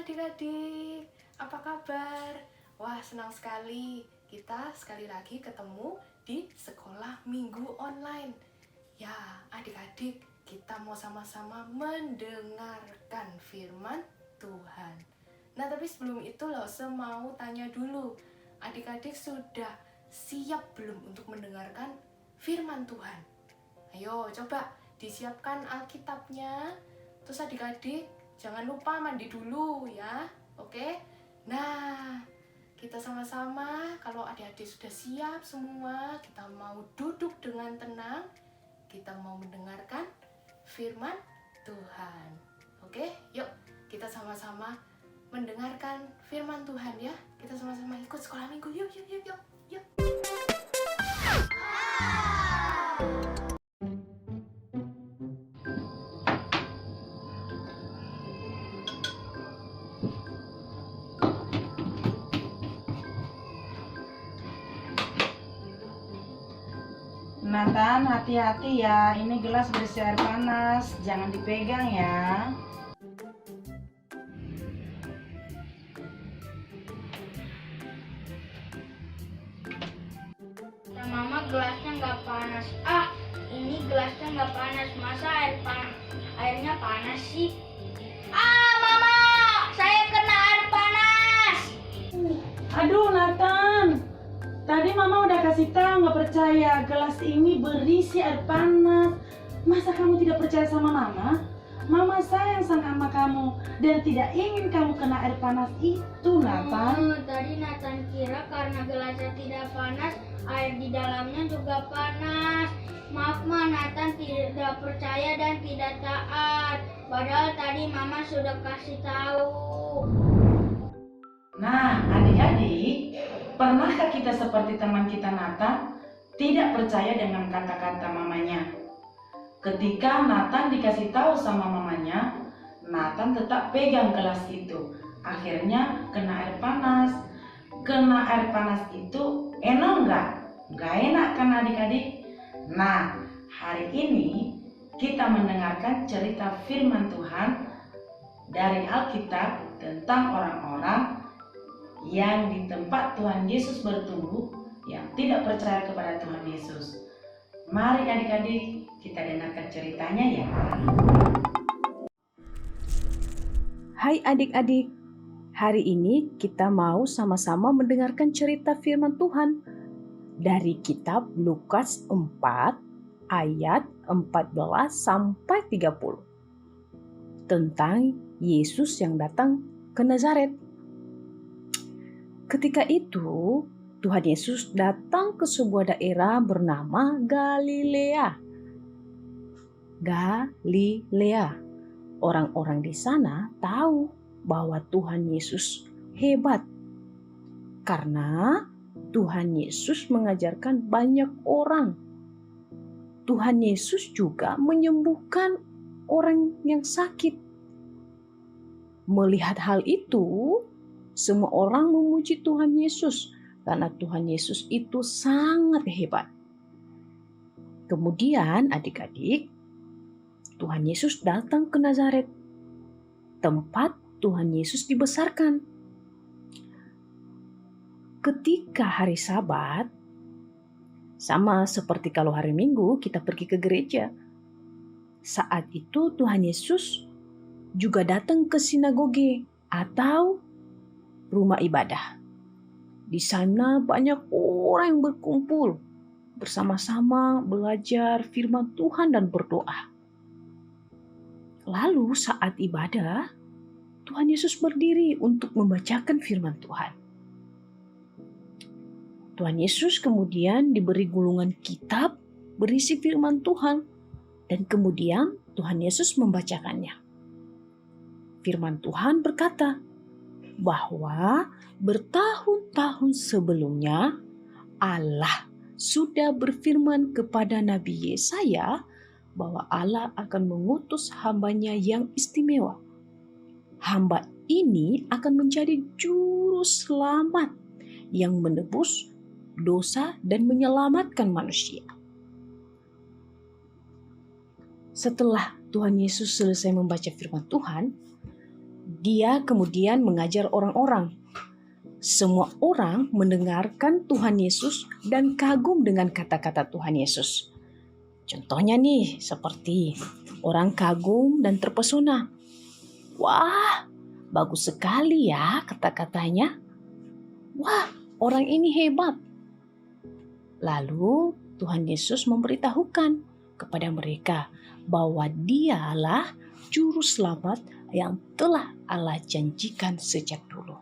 adik-adik, apa kabar? Wah, senang sekali kita sekali lagi ketemu di sekolah minggu online. Ya, adik-adik, kita mau sama-sama mendengarkan firman Tuhan. Nah, tapi sebelum itu saya mau tanya dulu, adik-adik sudah siap belum untuk mendengarkan firman Tuhan? Ayo, coba disiapkan Alkitabnya. Terus adik-adik jangan lupa mandi dulu ya, oke? Nah, kita sama-sama, kalau adik-adik sudah siap semua, kita mau duduk dengan tenang. Kita mau mendengarkan firman Tuhan. Oke, yuk kita sama-sama mendengarkan firman Tuhan ya. Kita sama-sama ikut sekolah minggu, yuk. Nathan, hati-hati ya, ini gelas berisi air panas, jangan dipegang ya. Mama, gelasnya nggak panas. Ini gelasnya nggak panas, masa airnya panas sih? Mama, saya kena air panas. Aduh Nathan, tadi mama udah kasih tahu, nggak percaya, gelas ini berisi air panas. Masa kamu tidak percaya sama mama? Mama sayang sama kamu dan tidak ingin kamu kena air panas itu, Nathan. Tadi Nathan kira karena gelasnya tidak panas, air di dalamnya juga panas. Maaf Ma, Nathan tidak percaya dan tidak taat. Padahal tadi Mama sudah kasih tahu. Nah, adik-adik, pernahkah kita seperti teman kita Nathan, tidak percaya dengan kata-kata mamanya? Ketika Nathan dikasih tahu sama mamanya, Nathan tetap pegang gelas itu. Akhirnya kena air panas. Kena air panas itu enak nggak? Nggak enak kan adik-adik? Nah, hari ini kita mendengarkan cerita firman Tuhan dari Alkitab tentang orang-orang yang di tempat Tuhan Yesus bertumbuh, yang tidak percaya kepada Tuhan Yesus. Mari adik-adik kita dengarkan ceritanya ya. Hai adik-adik, hari ini kita mau sama-sama mendengarkan cerita firman Tuhan dari kitab Lukas 4 ayat 14 sampai 30 tentang Yesus yang datang ke Nazaret. Ketika itu, Tuhan Yesus datang ke sebuah daerah bernama Galilea. Orang-orang di sana tahu bahwa Tuhan Yesus hebat karena Tuhan Yesus mengajarkan banyak orang. Tuhan Yesus juga menyembuhkan orang yang sakit. Melihat hal itu, semua orang memuji Tuhan Yesus karena Tuhan Yesus itu sangat hebat. Kemudian adik-adik, Tuhan Yesus datang ke Nazaret, tempat Tuhan Yesus dibesarkan. Ketika hari Sabat, sama seperti kalau hari Minggu kita pergi ke gereja, saat itu Tuhan Yesus juga datang ke sinagoge atau rumah ibadah. Di sana banyak orang yang berkumpul bersama-sama belajar firman Tuhan dan berdoa. Lalu saat ibadah, Tuhan Yesus berdiri untuk membacakan firman Tuhan. Tuhan Yesus kemudian diberi gulungan kitab berisi firman Tuhan dan kemudian Tuhan Yesus membacakannya. Firman Tuhan berkata bahwa bertahun-tahun sebelumnya Allah sudah berfirman kepada Nabi Yesaya bahwa Allah akan mengutus hambanya yang istimewa. Hamba ini akan menjadi juru selamat yang menebus dosa dan menyelamatkan manusia. Setelah Tuhan Yesus selesai membaca firman Tuhan, Dia kemudian mengajar orang-orang. Semua orang mendengarkan Tuhan Yesus dan kagum dengan kata-kata Tuhan Yesus. Contohnya nih, seperti orang kagum dan terpesona. Wah, bagus sekali ya kata-katanya. Wah, orang ini hebat. Lalu Tuhan Yesus memberitahukan kepada mereka bahwa Dialah juru selamat yang telah Allah janjikan sejak dulu.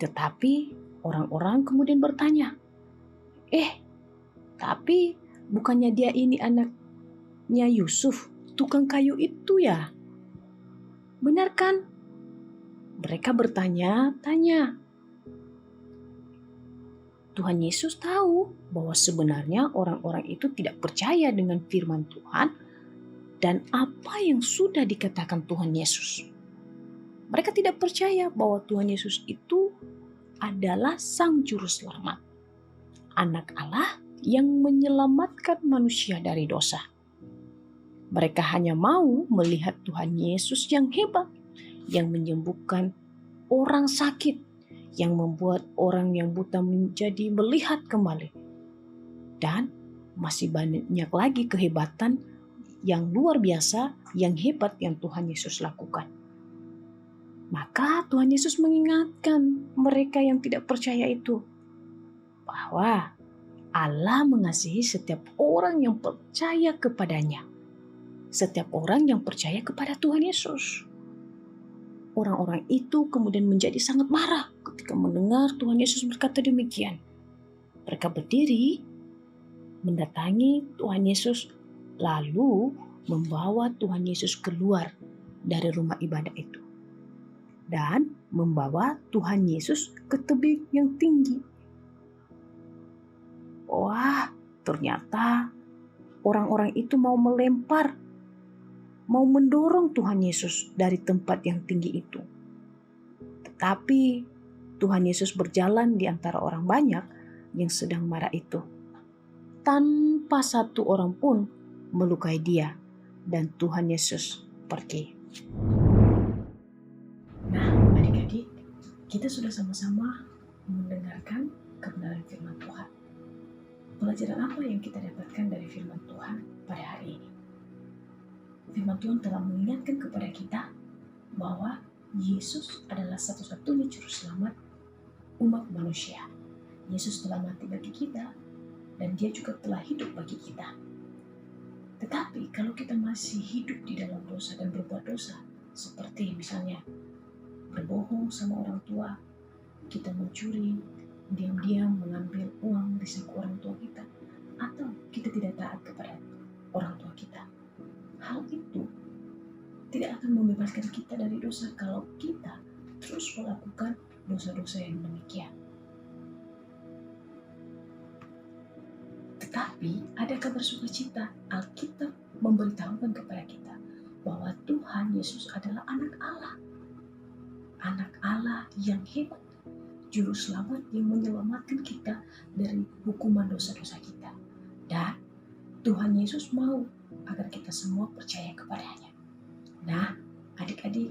Tetapi orang-orang kemudian bertanya, tapi bukannya dia ini anaknya Yusuf, tukang kayu itu ya? Benar kan? Mereka bertanya-tanya. Tuhan Yesus tahu bahwa sebenarnya orang-orang itu tidak percaya dengan firman Tuhan dan apa yang sudah dikatakan Tuhan Yesus. Mereka tidak percaya bahwa Tuhan Yesus itu adalah Sang Juru Selamat, Anak Allah yang menyelamatkan manusia dari dosa. Mereka hanya mau melihat Tuhan Yesus yang hebat, yang menyembuhkan orang sakit, yang membuat orang yang buta menjadi melihat kembali. Dan masih banyak lagi kehebatan yang luar biasa, yang hebat yang Tuhan Yesus lakukan. Maka Tuhan Yesus mengingatkan mereka yang tidak percaya itu bahwa Allah mengasihi setiap orang yang percaya kepadanya. Setiap orang yang percaya kepada Tuhan Yesus. Orang-orang itu kemudian menjadi sangat marah ketika mendengar Tuhan Yesus berkata demikian. Mereka berdiri, mendatangi Tuhan Yesus, lalu membawa Tuhan Yesus keluar dari rumah ibadah itu. Dan membawa Tuhan Yesus ke tebing yang tinggi. Wah, ternyata orang-orang itu mau mendorong Tuhan Yesus dari tempat yang tinggi itu. Tetapi Tuhan Yesus berjalan di antara orang banyak yang sedang marah itu. Tanpa satu orang pun melukai dia, dan Tuhan Yesus pergi. Nah, adik-adik, kita sudah sama-sama mendengarkan kebenaran firman Tuhan. Pelajaran apa yang kita dapatkan dari firman Tuhan pada hari ini? Firman Tuhan telah mengingatkan kepada kita bahwa Yesus adalah satu-satunya juru selamat umat manusia. Yesus telah mati bagi kita dan dia juga telah hidup bagi kita. Tetapi kalau kita masih hidup di dalam dosa dan berbuat dosa, seperti misalnya berbohong sama orang tua, kita mencuri, diam-diam mengambil uang di saku orang tua kita, atau kita tidak taat kepada orang tua kita. Hal itu tidak akan membebaskan kita dari dosa kalau kita terus melakukan dosa-dosa yang demikian. Tetapi ada kabar sukacita. Alkitab memberitahukan kepada kita bahwa Tuhan Yesus adalah anak Allah. Anak Allah yang hebat, juru selamat yang menyelamatkan kita dari hukuman dosa-dosa kita. Dan Tuhan Yesus mau agar kita semua percaya kepadanya. Nah, adik-adik,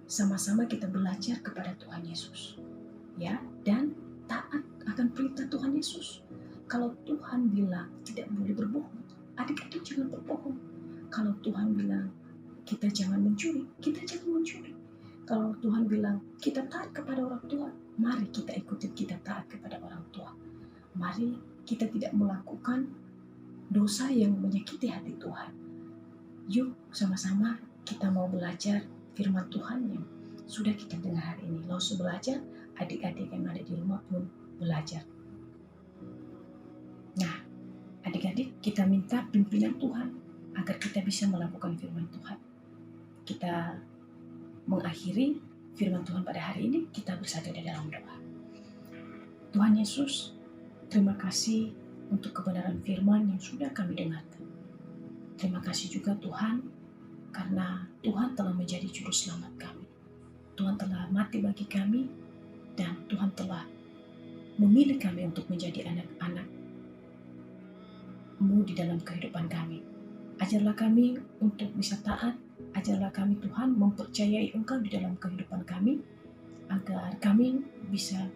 sama-sama kita belajar kepada Tuhan Yesus, ya, dan taat akan perintah Tuhan Yesus. Kalau Tuhan bilang tidak boleh berbohong, adik-adik jangan berbohong. Kalau Tuhan bilang kita jangan mencuri, kita jangan mencuri. Kalau Tuhan bilang kita taat kepada orang tua, mari kita ikuti, kita taat kepada orang tua. Mari kita tidak melakukan dosa yang menyakiti hati Tuhan. Yuk sama-sama kita mau belajar firman Tuhan yang sudah kita dengar hari ini. Lalu belajar, adik-adik yang ada di rumah pun belajar. Nah, adik-adik, kita minta pimpinan Tuhan agar kita bisa melakukan firman Tuhan. Kita mengakhiri firman Tuhan pada hari ini, kita bersatu di dalam doa. Tuhan Yesus, terima kasih untuk kebenaran firman yang sudah kami dengarkan. Terima kasih juga Tuhan, karena Tuhan telah menjadi juru selamat kami. Tuhan telah mati bagi kami, dan Tuhan telah memilih kami untuk menjadi anak-anak-Mu di dalam kehidupan kami. Ajarlah kami untuk bisa taat ajarlah kami Tuhan mempercayai Engkau di dalam kehidupan kami, agar kami bisa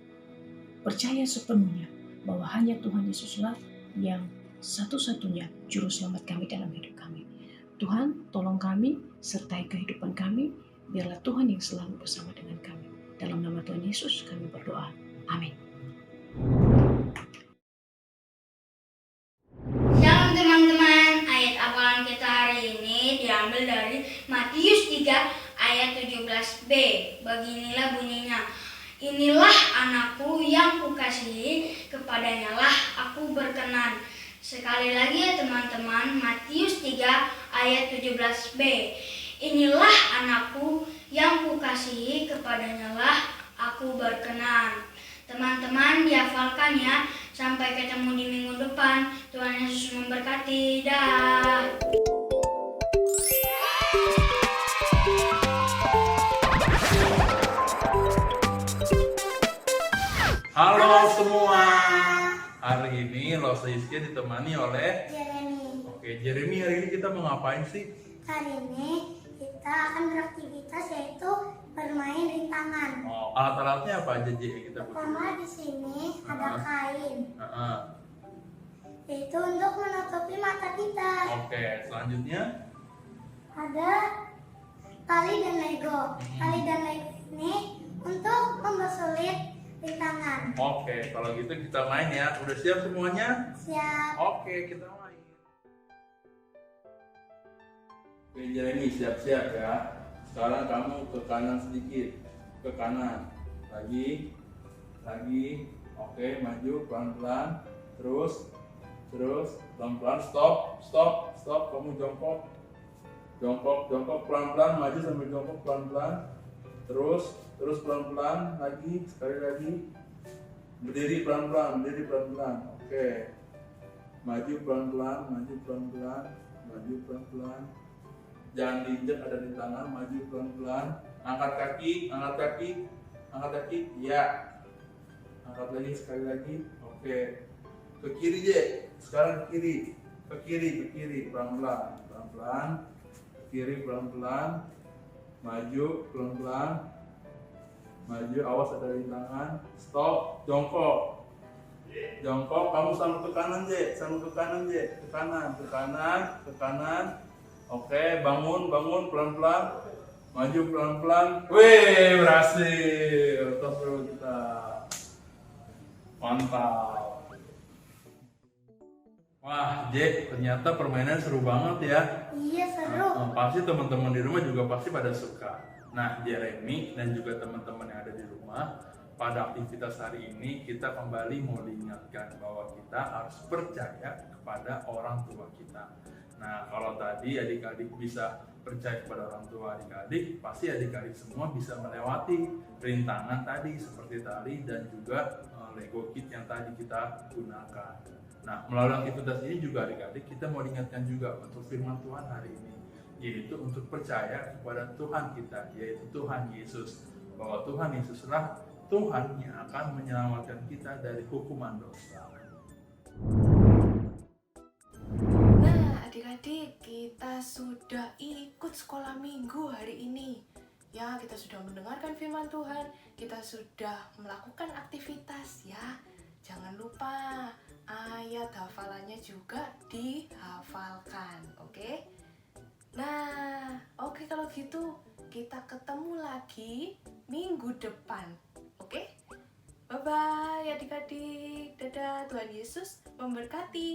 percaya sepenuhnya bahwa hanya Tuhan Yesuslah yang satu-satunya juru selamat kami dalam hidup kami. Tuhan, tolong kami, sertai kehidupan kami, biarlah Tuhan yang selalu bersama dengan kami. Dalam nama Tuhan Yesus kami berdoa. Amin. Shalom teman-teman, ayat hafalan kita hari ini diambil dari Matius 3 ayat 17b. Beginilah bunyinya. Inilah anakku yang kukasihi, kepadanya lah aku berkenan. Sekali lagi ya teman-teman, Matius 3 ayat 17b. Inilah anakku yang kukasihi, kepadanya lah aku berkenan. Teman-teman dihafalkan ya. Sampai ketemu di minggu depan. Tuhan Yesus memberkati. Dah. Halo semua. Hari ini Losa Yuskia ditemani oleh Jeremy. Oke, Jeremy, hari ini kita mau ngapain sih? Hari ini kita akan beraktivitas yaitu bermain rintangan. Oh, alat-alatnya apa aja, Ji, yang kita butuh? Pertama di sini ada kain, Heeh. yaitu untuk menutupi mata kita. Oke, selanjutnya Ada tali dan lego. Tali dan lego ini untuk mempersulit rintangan. Oke, kalau gitu kita main ya. Udah siap semuanya? Siap. Oke, kita main. Oke, Jeremy, siap-siap ya. Sekarang kamu ke kanan sedikit. Ke kanan. Lagi. Oke, maju pelan-pelan. Terus pelan-pelan. Stop. Kamu jongkok pelan-pelan. Maju sambil jongkok pelan-pelan. Terus pelan-pelan lagi, sekali lagi. Berdiri pelan-pelan. Oke. Maju pelan-pelan. Jangan diinjak, ada di tangan. Maju pelan-pelan. Angkat kaki. Ya. Angkat lagi, sekali lagi. Oke. Ke kiri, Je. Sekarang ke kiri. Pelan-pelan. Ke kiri pelan-pelan. Maju pelan-pelan. Awas ada rintangan. Stop. Jongkok. Kamu selalu ke kanan, Je. Ke kanan. Oke, bangun pelan-pelan. Maju pelan-pelan. Wih, berhasil. Tos dulu kita. Mantap. Wah, Jack, ternyata permainan seru banget ya. Iya, seru. Pasti teman-teman di rumah juga pasti pada suka. Nah, Jeremy dan juga teman-teman yang ada di rumah, pada aktivitas hari ini kita kembali mau diingatkan bahwa kita harus percaya kepada orang tua kita. Nah, kalau tadi adik-adik bisa percaya kepada orang tua adik-adik, pasti adik-adik semua bisa melewati rintangan tadi seperti tali dan juga Lego kit yang tadi kita gunakan. Nah, melalui aktivitas ini juga adik-adik kita mau diingatkan juga untuk firman Tuhan hari ini, yaitu untuk percaya kepada Tuhan kita, yaitu Tuhan Yesus, bahwa Tuhan Yesuslah Tuhan yang akan menyelamatkan kita dari hukuman dosa. Nah, adik-adik, kita sudah ikut sekolah minggu hari ini. Ya, kita sudah mendengarkan firman Tuhan, kita sudah melakukan aktivitas ya. Jangan lupa ayat hafalannya juga dihafalkan, oke? Nah, oke kalau gitu kita ketemu lagi minggu depan, oke? Bye-bye adik-adik, dadah, Tuhan Yesus memberkati.